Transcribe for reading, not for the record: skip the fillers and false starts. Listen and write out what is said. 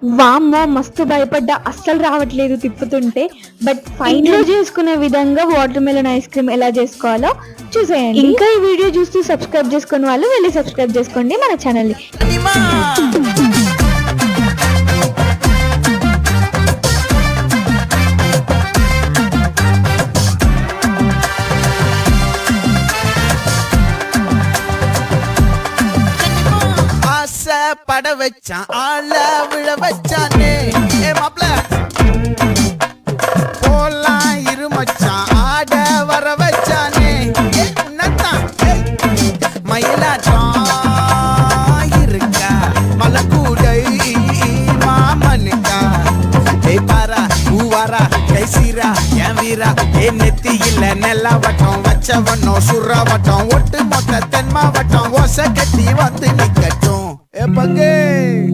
వామ్మో! మస్తు భయపడ్డా. అస్సలు రావట్లేదు తిప్పుతుంటే. బట్ ఇంట్లో చేసుకునే విధంగా వాటర్ మెలన్ ఐస్ క్రీమ్ ఎలా చేసుకోవాలో చూసేయండి. ఇంకా ఈ వీడియో చూస్తూ సబ్స్క్రైబ్ చేసుకునే వాళ్ళు వెళ్ళి సబ్స్క్రైబ్ చేసుకోండి మన ఛానల్‌ని. பட வச்சான் ஆள விழ வச்சானே ஏ மாப்ள போலாம் இரு மச்சான் ஆட வர வச்சானே உன்னதான் மயிலாட்டம் இருக்கா மலக்கூடை மாமனுக்கா ஏய் பாரா பூவாரா கைசீரா என் வீரா ஏ நெத்தி இல்ல நெல்லா வட்டம் வச்சவனும் சுறா வட்டம் ஒட்டு மொத்த தென் மாவட்டம் ஓசை கட்டி வந்து நிக்கட்டும். É paguei!